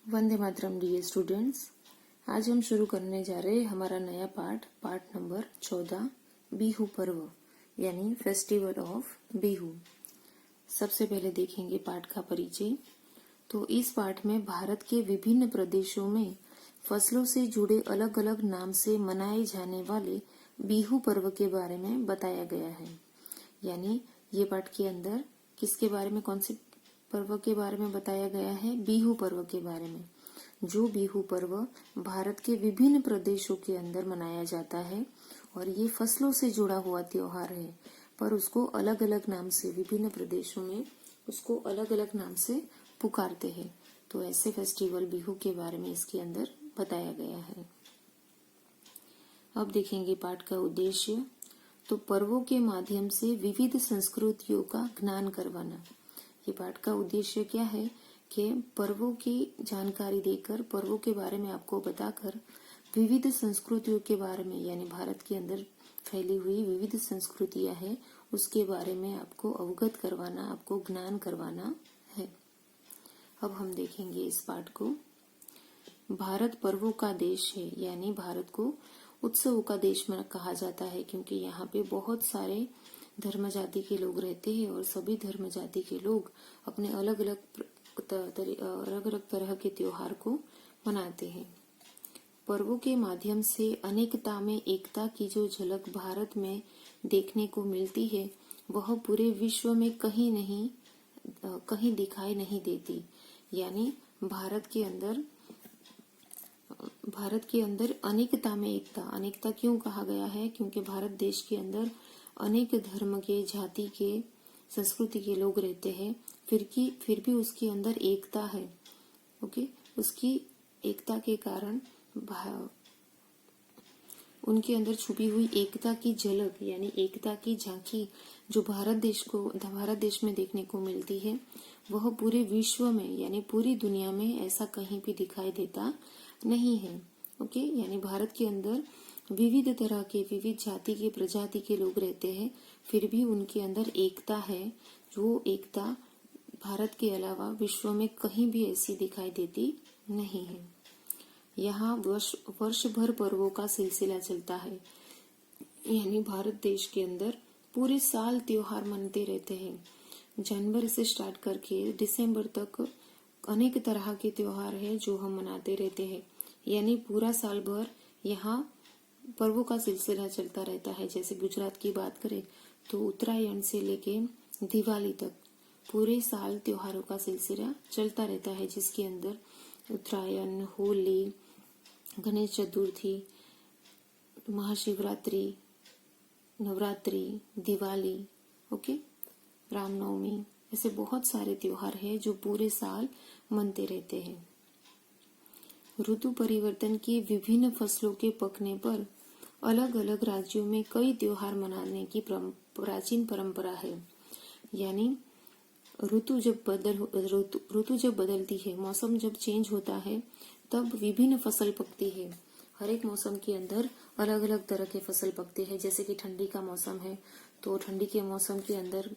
Vande Mataram dear students. आज हम शुरू करने जा रहे हैं हमारा नया पाठ नंबर 14 बिहू पर्व यानी फेस्टिवल ऑफ बिहू। सबसे पहले देखेंगे पाठ का परिचय। तो इस पाठ में भारत के विभिन्न प्रदेशों में फसलों से जुड़े अलग अलग नाम से मनाए जाने वाले बिहू पर्व के बारे में बताया गया है। यानी ये पाठ के अंदर किसके बारे में, कौन से पर्व के बारे में बताया गया है? बिहू पर्व के बारे में। जो बिहू पर्व भारत के विभिन्न प्रदेशों के अंदर मनाया जाता है और ये फसलों से जुड़ा हुआ त्योहार है, पर उसको अलग अलग नाम से, विभिन्न प्रदेशों में उसको अलग अलग नाम से पुकारते हैं। तो ऐसे फेस्टिवल बिहू के बारे में इसके अंदर बताया गया है। अब देखेंगे पाठ का उद्देश्य। तो पर्वों के माध्यम से विविध संस्कृतियों का ज्ञान करवाना। ये पाठ का उद्देश्य क्या है कि पर्वों की जानकारी देकर, पर्वों के बारे में आपको बताकर विविध संस्कृतियों के बारे में, यानी भारत के अंदर फैली हुई विविध संस्कृतियां हैं उसके बारे में आपको अवगत करवाना, आपको ज्ञान करवाना है। अब हम देखेंगे इस पाठ को। भारत पर्वों का देश है, यानी भारत को उत्सवों का देश में कहा जाता है, क्योंकि यहाँ पे बहुत सारे धर्म जाति के लोग रहते हैं और सभी धर्म जाति के लोग अपने अलग अलग तरह के त्योहार को मनाते हैं। पर्वों के माध्यम से अनेकता में एकता की जो झलक भारत में देखने को मिलती है, वह पूरे विश्व में कहीं दिखाई नहीं देती। यानी भारत के अंदर अनेकता में एकता। अनेकता क्यों कहा गया है? क्योंकि भारत देश के अंदर अनेक धर्म के, जाति के, संस्कृति के लोग रहते हैं, फिर भी उसके अंदर एकता है। ओके, उसकी एकता के कारण उनके अंदर छुपी हुई एकता की झलक, यानी एकता की झांकी जो भारत देश में देखने को मिलती है, वह पूरे विश्व में, यानी पूरी दुनिया में ऐसा कहीं भी दिखाई देता नहीं है। ओके, यानी भारत के अंदर विविध तरह के, विविध जाति के, प्रजाति के लोग रहते हैं, फिर भी उनके अंदर एकता है। जो एकता भारत के अलावा विश्व में कहीं भी ऐसी दिखाई देती नहीं है। यहाँ वर्ष भर पर्वों का सिलसिला चलता है, यानी भारत देश के अंदर पूरे साल त्योहार मनते रहते हैं। जनवरी से स्टार्ट करके दिसंबर तक अनेक तरह के त्योहार है जो हम मनाते रहते हैं। यानी पूरा साल भर यहाँ पर्वों का सिलसिला चलता रहता है। जैसे गुजरात की बात करें तो उत्तरायण से लेके दिवाली तक पूरे साल त्योहारों का सिलसिला चलता रहता है, जिसके अंदर उत्तरायण, होली, गणेश चतुर्थी, महाशिवरात्रि, नवरात्रि, दिवाली, ओके, रामनवमी, ऐसे बहुत सारे त्योहार हैं जो पूरे साल मनते रहते हैं। ऋतु परिवर्तन की विभिन्न फसलों के पकने पर अलग अलग राज्यों में कई त्योहार मनाने की प्राचीन परंपरा है। यानी ऋतु जब बदलती है, मौसम जब चेंज होता है, तब विभिन्न फसल पकती है। हर एक मौसम के अंदर अलग अलग तरह के फसल पकते हैं। जैसे कि ठंडी का मौसम है तो ठंडी के मौसम के अंदर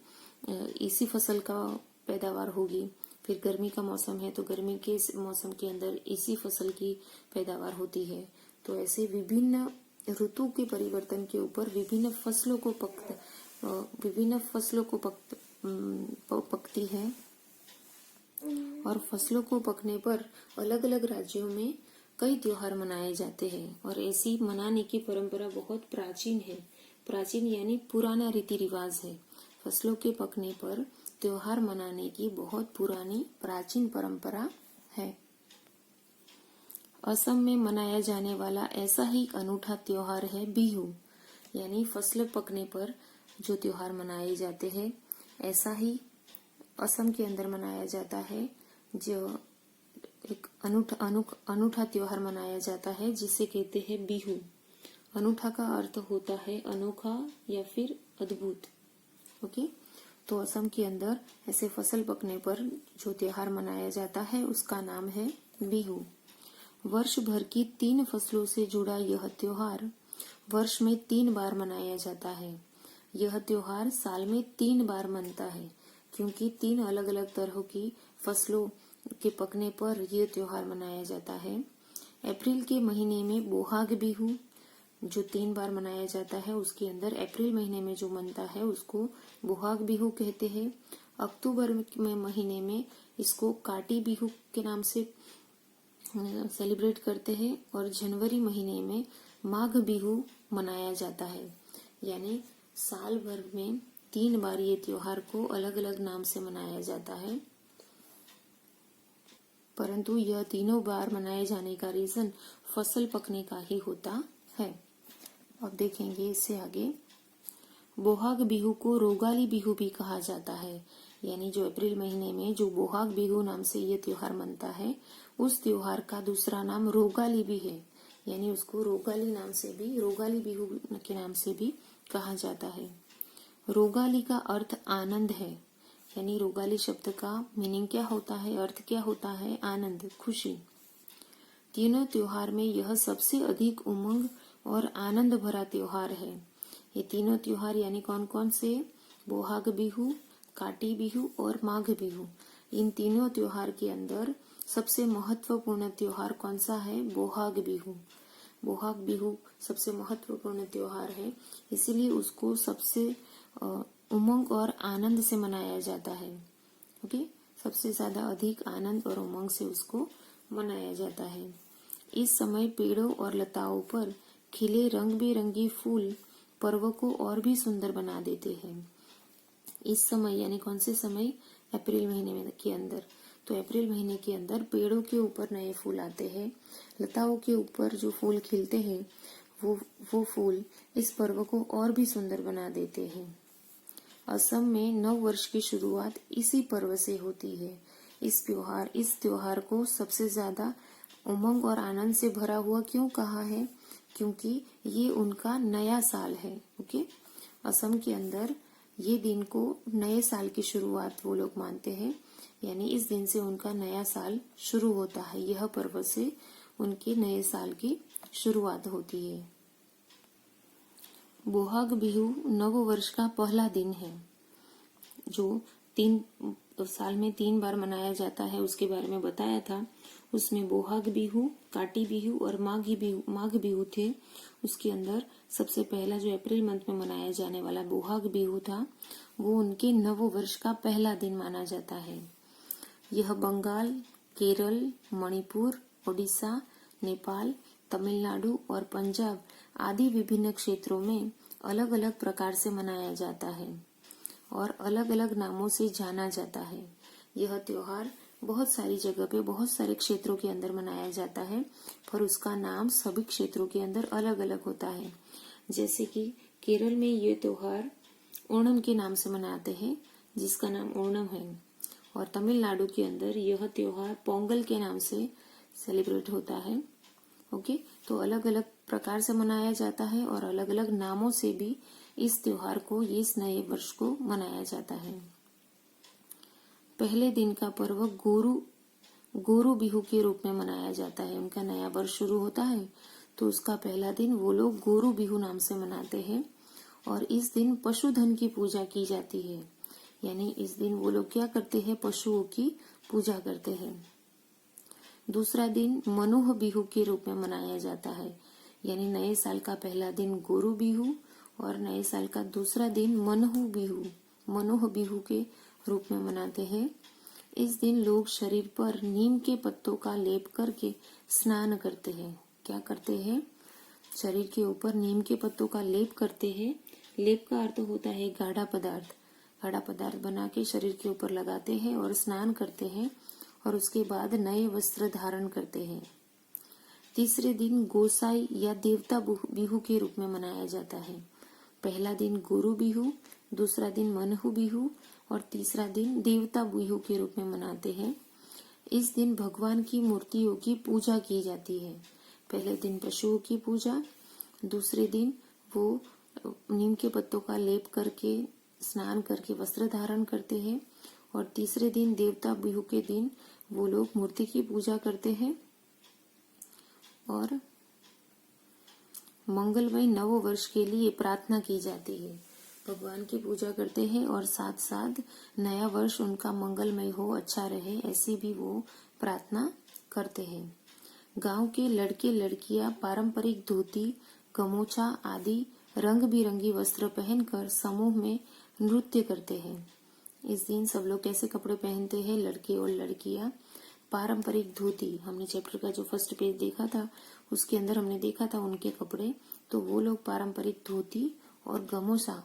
इसी फसल का पैदावार होगी। फिर गर्मी का मौसम है तो गर्मी के मौसम के अंदर इसी फसल की पैदावार होती है। तो ऐसे विभिन्न ऋतु के परिवर्तन के ऊपर विभिन्न फसलों को पकती है और फसलों को पकने पर अलग अलग राज्यों में कई त्योहार मनाए जाते हैं। और ऐसी मनाने की परंपरा बहुत प्राचीन है। प्राचीन यानी पुराना रीति रिवाज है। फसलों के पकने पर त्योहार मनाने की बहुत पुरानी प्राचीन परंपरा है। असम में मनाया जाने वाला ऐसा ही अनूठा त्योहार है बिहू। यानी फसल पकने पर जो त्योहार मनाए जाते हैं, ऐसा ही असम के अंदर मनाया जाता है। जो एक अनूठा त्योहार मनाया जाता है जिसे कहते हैं बिहू। अनूठा का अर्थ होता है अनोखा या फिर अद्भुत। ओके, तो असम के अंदर ऐसे फसल पकने पर जो त्योहार मनाया जाता है उसका नाम है बिहू। वर्ष भर की 3 फसलों से जुड़ा यह त्योहार वर्ष में 3 बार मनाया जाता है। यह त्योहार साल में 3 बार मनता है, क्योंकि 3 अलग अलग तरह की फसलों के पकने पर यह त्योहार मनाया जाता है। अप्रैल के महीने में बोहाग बिहू जो 3 बार मनाया जाता है, उसके अंदर अप्रैल महीने में जो मनता है उसको बोहाग बिहू कहते हैं। अक्टूबर में महीने में इसको काटी बिहू के नाम से सेलिब्रेट करते हैं और जनवरी महीने में माघ बिहू मनाया जाता है। यानी साल भर में 3 बार ये त्योहार को अलग अलग नाम से मनाया जाता है, परंतु यह तीनों बार मनाए जाने का रीजन फसल पकने का ही होता है। अब देखेंगे इससे आगे। बोहाग बिहू को रोगाली बिहू भी कहा जाता है। यानी जो अप्रैल महीने में जो बोहाग बिहू नाम से ये त्योहार मनता है, उस त्योहार का दूसरा नाम रोगाली भी है। यानी उसको रोगाली नाम से भी, रोगाली बिहू के नाम से भी कहा जाता है। रोगाली का अर्थ आनंद है। यानी रोगाली शब्द का मीनिंग क्या होता है, अर्थ क्या होता है? आनंद, खुशी। तीनों त्योहार में यह सबसे अधिक उमंग और आनंद भरा त्योहार है। ये तीनों त्योहार यानी कौन कौन से? बोहाग बिहू, काटी बिहू और माघ बिहू। इन तीनों त्योहार के अंदर सबसे महत्वपूर्ण त्योहार कौन सा है? बोहाग बिहू। बोहाग बिहू सबसे महत्वपूर्ण त्योहार है, इसीलिए उसको सबसे उमंग और आनंद से मनाया जाता है। ओके, सबसे ज्यादा अधिक आनंद और उमंग से उसको मनाया जाता है। इस समय पेड़ों और लताओं पर खिले रंग बिरंगी फूल पर्व को और भी सुंदर बना देते हैं। इस समय यानी कौन से समय? अप्रैल महीने के अंदर। तो अप्रैल महीने के अंदर पेड़ों के ऊपर नए फूल आते हैं, लताओं के ऊपर जो फूल खिलते हैं वो फूल इस पर्व को और भी सुंदर बना देते हैं। असम में नव वर्ष की शुरुआत इसी पर्व से होती है। इस त्योहार को सबसे ज्यादा उमंग और आनंद से भरा हुआ क्यों कहा है? क्योंकि ये उनका नया साल है। ओके, असम के अंदर ये दिन को नए साल की शुरुआत वो लोग मानते हैं। यानी इस दिन से उनका नया साल शुरू होता है। यह पर्व से उनके नए साल की शुरुआत होती है। बोहाग बिहू नव वर्ष का पहला दिन है, जो साल में 3 बार मनाया जाता है। उसके बारे में बताया था। उसमें बोहाग बिहू, काटी बिहू और माघ बिहू थे। उसके अंदर सबसे पहला जो अप्रैल मंथ में मनाया जाने वाला बोहाग बिहू था, वो उनके नव वर्ष का पहला दिन माना जाता है। यह बंगाल, केरल, मणिपुर, ओडिशा, नेपाल, तमिलनाडु और पंजाब आदि विभिन्न क्षेत्रों में अलग अलग प्रकार से मनाया जाता है और अलग अलग नामों से जाना जाता है। यह त्योहार बहुत सारी जगह पे, बहुत सारे क्षेत्रों के अंदर मनाया जाता है, पर उसका नाम सभी क्षेत्रों के अंदर अलग अलग होता है। जैसे कि केरल में ये त्योहार ओणम के नाम से मनाते हैं, जिसका नाम ओणम है, और तमिलनाडु के अंदर यह त्योहार पोंगल के नाम से सेलिब्रेट होता है। ओके, तो अलग अलग प्रकार से मनाया जाता है और अलग अलग नामों से भी इस त्योहार को, इस नए वर्ष को मनाया जाता है। पहले दिन का पर्व गोरू बिहू के रूप में मनाया जाता है। उनका नया वर्ष शुरू होता है तो उसका पहला दिन वो लोग गोरू बिहू नाम से मनाते हैं और इस दिन पशुधन की पूजा की जाती है। यानी इस दिन वो लोग क्या करते हैं? पशुओं की पूजा करते हैं। दूसरा दिन मनोह बिहू के रूप में मनाया जाता है। यानी नए साल का पहला दिन गोरू बिहू और नए साल का दूसरा दिन मनोह बिहू के रूप में मनाते हैं। इस दिन लोग शरीर पर नीम के पत्तों का लेप करके स्नान करते हैं। क्या करते हैं? शरीर के ऊपर नीम के पत्तों का लेप करते हैं। लेप का अर्थ होता है गाढ़ा पदार्थ बना के शरीर के ऊपर लगाते हैं और स्नान करते हैं और उसके बाद नए वस्त्र धारण करते हैं। तीसरे दिन गोसाई या देवता बिहू के रूप में मनाया जाता है। पहला दिन गोरू बिहू, दूसरा दिन मनहू बिहू और तीसरा दिन देवता बिहू के रूप में मनाते हैं। इस दिन भगवान की मूर्तियों की पूजा की जाती है। पहले दिन पशुओं की पूजा, दूसरे दिन वो नीम के पत्तों का लेप करके स्नान करके वस्त्र धारण करते हैं और तीसरे दिन देवता बिहू के दिन वो लोग मूर्ति की पूजा करते हैं और मंगलमय नव वर्ष के लिए प्रार्थना की जाती है। भगवान की पूजा करते हैं और साथ साथ नया वर्ष उनका मंगलमय हो, अच्छा रहे, ऐसी भी वो प्रार्थना करते हैं। गांव के लड़के लड़कियां पारंपरिक धोती, गमोछा आदि रंग बिरंगी वस्त्र पहनकर समूह में नृत्य करते हैं। इस दिन सब लोग कैसे कपड़े पहनते हैं? लड़के और लड़कियां पारंपरिक धोती, हमने चैप्टर का जो फर्स्ट पेज देखा था उसके अंदर हमने देखा था उनके कपड़े, तो वो लोग पारंपरिक धोती और गमोसा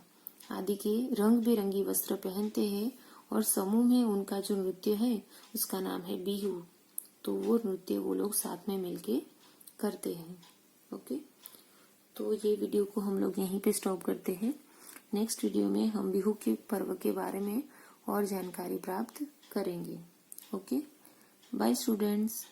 आदि के रंग बिरंगी वस्त्र पहनते हैं और समूह में उनका जो नृत्य है उसका नाम है बिहू। तो वो नृत्य वो लोग साथ में मिलके करते हैं। ओके, तो ये वीडियो को हम लोग यहीं पे स्टॉप करते हैं। नेक्स्ट वीडियो में हम बिहू के पर्व के बारे में और जानकारी प्राप्त करेंगे। Okay, bye students.